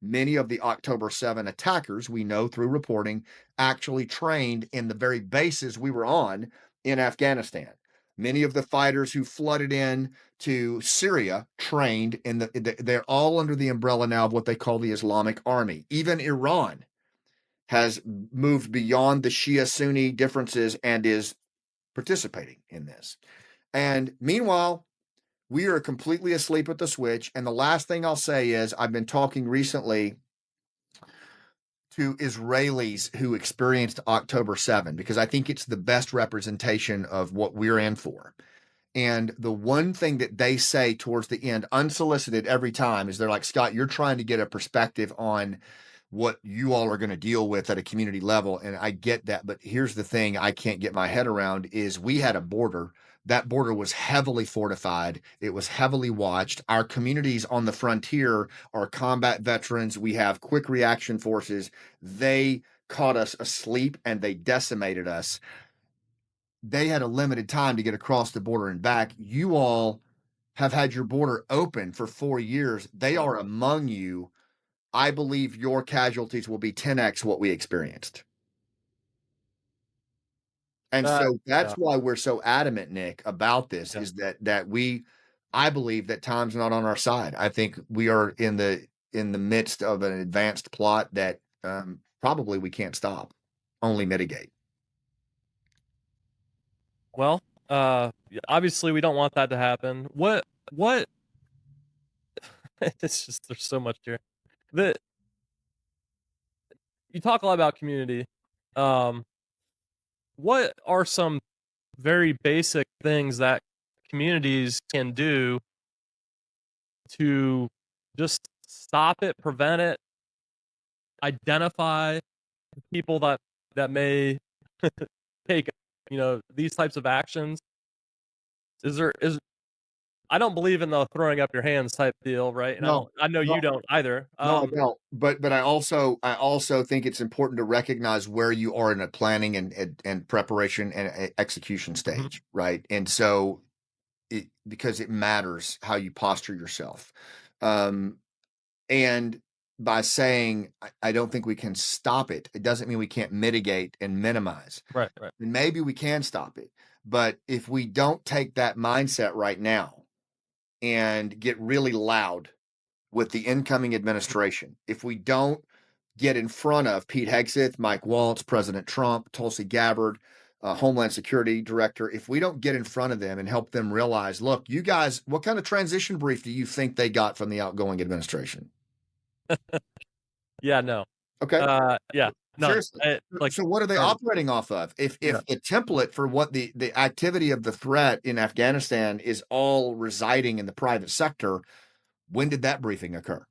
many of the October 7 attackers, we know through reporting, actually trained in the very bases we were on in Afghanistan. Many of the fighters who flooded in to Syria trained they're all under the umbrella now of what they call the Islamic Army. Even Iran has moved beyond the Shia Sunni differences and is participating in this. And meanwhile, we are completely asleep at the switch. And the last thing I'll say is I've been talking recently to Israelis who experienced October 7, because I think it's the best representation of what we're in for. And the one thing that they say towards the end, unsolicited every time, is they're like, Scott, you're trying to get a perspective on what you all are going to deal with at a community level. And I get that. But here's the thing I can't get my head around is we had a border. That border was heavily fortified. It was heavily watched. Our communities on the frontier are combat veterans. We have quick reaction forces. They caught us asleep and they decimated us. They had a limited time to get across the border and back. You all have had your border open for 4 years. They are among you. I believe your casualties will be 10x what we experienced. And so that's why we're so adamant, Nick, about this, is that I believe that time's not on our side. I think we are in the midst of an advanced plot that probably we can't stop, only mitigate. Well, obviously we don't want that to happen. What it's just, there's so much here. You talk a lot about community. What are some very basic things that communities can do to just stop it, prevent it, identify people that may take, these types of actions? I don't believe in the throwing up your hands type deal, right? And No, I know you don't either. No, I don't. But I also think it's important to recognize where you are in a planning and preparation and execution stage, right? And so, because it matters how you posture yourself, and by saying I don't think we can stop it, it doesn't mean we can't mitigate and minimize. Right. And maybe we can stop it, but if we don't take that mindset right now and get really loud with the incoming administration, if we don't get in front of Pete Hegseth, Mike Waltz, President Trump, Tulsi Gabbard, Homeland Security Director, if we don't get in front of them and help them realize, look, you guys, what kind of transition brief do you think they got from the outgoing administration? Yeah, no. Okay. Yeah. No. Seriously. So what are they operating off of? If the template for what the activity of the threat in Afghanistan is all residing in the private sector, when did that briefing occur?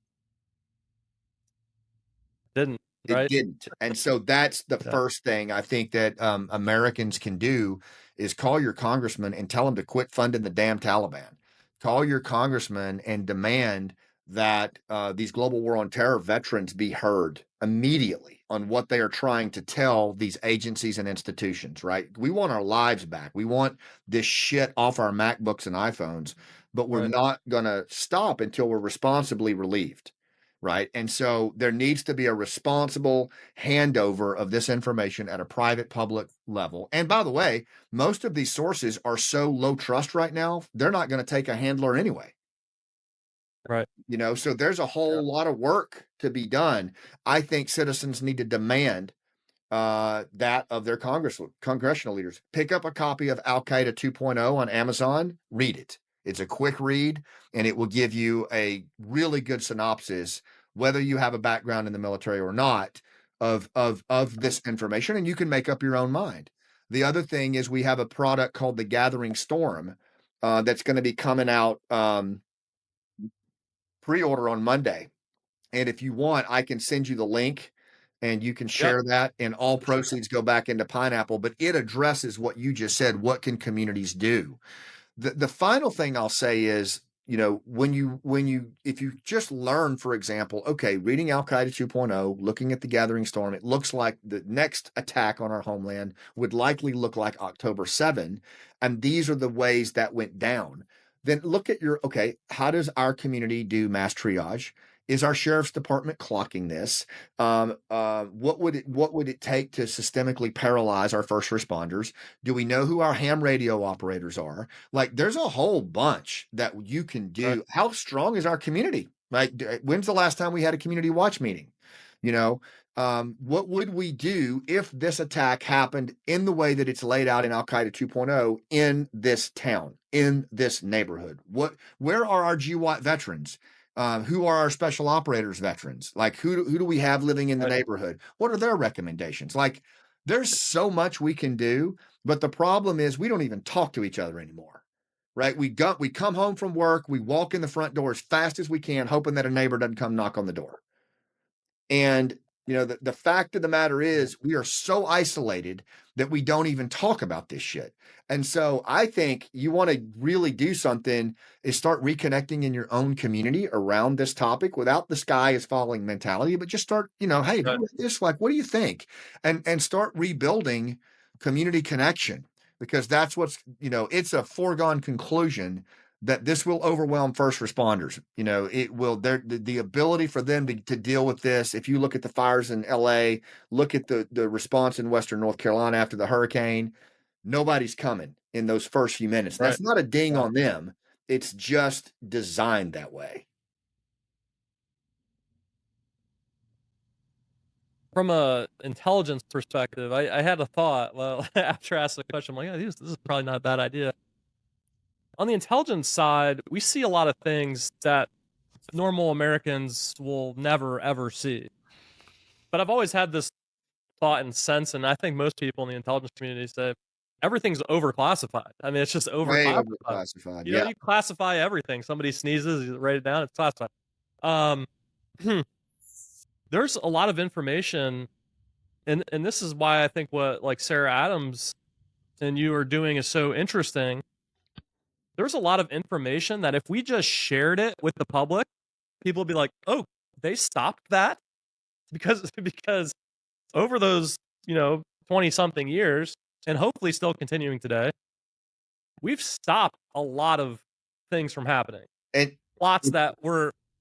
Didn't. It didn't. And so that's the first thing I think that Americans can do is call your congressman and tell them to quit funding the damn Taliban. Call your congressman and demand that these global war on terror veterans be heard immediately on what they are trying to tell these agencies and institutions, right? We want our lives back. We want this shit off our MacBooks and iPhones, but we're not going to stop until we're responsibly relieved. Right. And so there needs to be a responsible handover of this information at a private public level. And by the way, most of these sources are so low trust right now, they're not going to take a handler anyway. Right. So there's a whole lot of work to be done. I think citizens need to demand that of their congressional leaders. Pick up a copy of Al Qaeda 2.0 on Amazon, read it. It's a quick read, and it will give you a really good synopsis, whether you have a background in the military or not, of this information, and you can make up your own mind. The other thing is we have a product called The Gathering Storm that's going to be coming out pre-order on Monday. And if you want, I can send you the link and you can share that, and all proceeds go back into Pineapple. But it addresses what you just said. What can communities do? The final thing I'll say is, if you just learn, for example, okay, reading Al Qaeda 2.0, looking at The Gathering Storm, it looks like the next attack on our homeland would likely look like October 7. And these are the ways that went down. Then look at how does our community do mass triage? Is our sheriff's department clocking this? What would it take to systemically paralyze our first responders? Do we know who our ham radio operators are? Like, there's a whole bunch that you can Right. do. How strong is our community? Like, when's the last time we had a community watch meeting? You know, what would we do if this attack happened in the way that it's laid out in Al Qaeda 2.0 in this town, in this neighborhood? Where are our GWAT veterans? Who are our special operators veterans? Like, who do we have living in the Right. neighborhood? What are their recommendations? Like, there's so much we can do, but the problem is we don't even talk to each other anymore. Right? We come home from work, we walk in the front door as fast as we can, hoping that a neighbor doesn't come knock on the door. And the fact of the matter is we are so isolated that we don't even talk about this shit. And so I think you want to really do something is start reconnecting in your own community around this topic without the sky is falling mentality, but just start, hey, Right. who is this? Like, what do you think? And start rebuilding community connection, because that's what's, it's a foregone conclusion that this will overwhelm first responders. It will, the ability for them to deal with this. If you look at the fires in LA, look at the response in Western North Carolina after the hurricane, nobody's coming in those first few minutes. Right. That's not a ding Yeah. on them. It's just designed that way. From a intelligence perspective, I had a thought, well, after I asked the question, I'm like, this is probably not a bad idea. On the intelligence side, we see a lot of things that normal Americans will never, ever see. But I've always had this thought and sense, and I think most people in the intelligence community say everything's overclassified. I mean, it's just Way overclassified. overclassified. You know, Yeah. you classify everything. Somebody sneezes, you write it down, it's classified. There's a lot of information, and this is why I think what like Sarah Adams and you are doing is so interesting. There's a lot of information that if we just shared it with the public, people would be like, "Oh, they stopped that?" Because over those, 20 something years, and hopefully still continuing today, we've stopped a lot of things from happening. And Plots that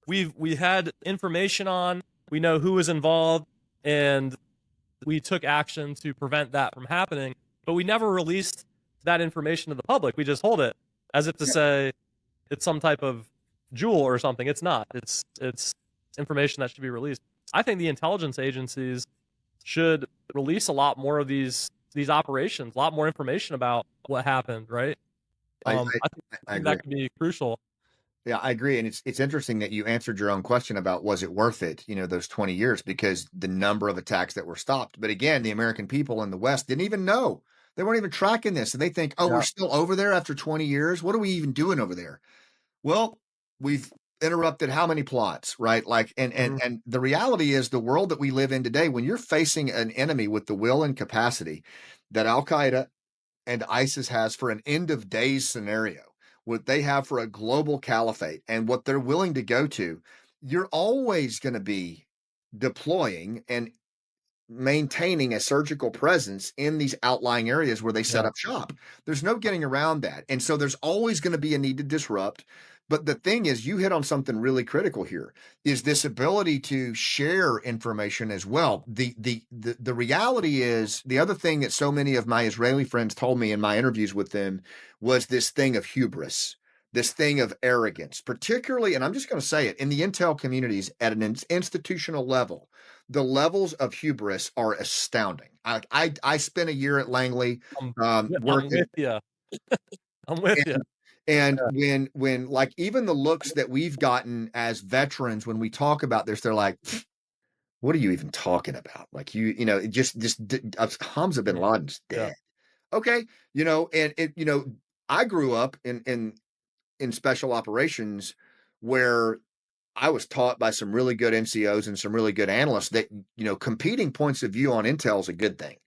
we had information on, we know who was involved, and we took action to prevent that from happening, but we never released that information to the public. We just hold it as if to say it's some type of jewel or something. It's not. It's information that should be released. I think the intelligence agencies should release a lot more of these operations, a lot more information about what happened, right? I I think that could be crucial. Yeah, I agree. And it's interesting that you answered your own question about was it worth it, those 20 years, because the number of attacks that were stopped. But again, the American people in the West didn't even know. They weren't even tracking this. And they think, oh, we're still over there after 20 years. What are we even doing over there? Well, we've interrupted how many plots, right? Like, and the reality is the world that we live in today, when you're facing an enemy with the will and capacity that Al Qaeda and ISIS has for an end of days scenario, what they have for a global caliphate, and what they're willing to go to, you're always going to be deploying and maintaining a surgical presence in these outlying areas where they set up shop. There's no getting around that. And so there's always going to be a need to disrupt. But the thing is, you hit on something really critical here, is this ability to share information as well. The reality is, the other thing that so many of my Israeli friends told me in my interviews with them was this thing of hubris, this thing of arrogance, particularly, and I'm just going to say it, in the intel communities at an institutional level. The levels of hubris are astounding. I spent a year at Langley working. I'm with you. I'm with you. And when like even the looks that we've gotten as veterans when we talk about this, they're like, "What are you even talking about?" Like Hamza bin Laden's dead. Yeah. Okay, and I grew up in special operations where I was taught by some really good NCOs and some really good analysts that, competing points of view on intel is a good thing.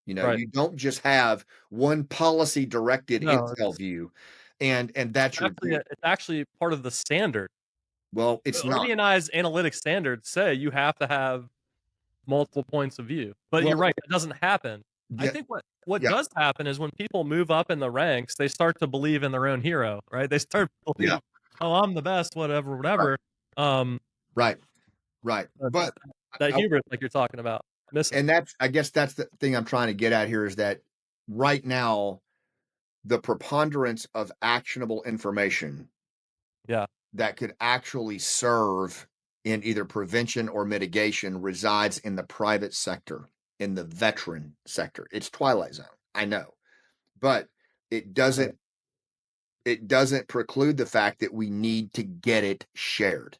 Right. You don't just have one policy directed intel view and that's your view. It's actually part of the standard. Well, it's not. Organized analytic standards say you have to have multiple points of view. But you're right, it doesn't happen. I think what does happen is when people move up in the ranks, they start to believe in their own hero, right? They start believing, oh, I'm the best, whatever. Right. Right. But that I- hubris, like you're talking about, missing. and I guess that's the thing I'm trying to get at here is that right now, the preponderance of actionable information Yeah. that could actually serve in either prevention or mitigation resides in the private sector, in the veteran sector. It's Twilight Zone, I know, but it doesn't preclude the fact that we need to get it shared.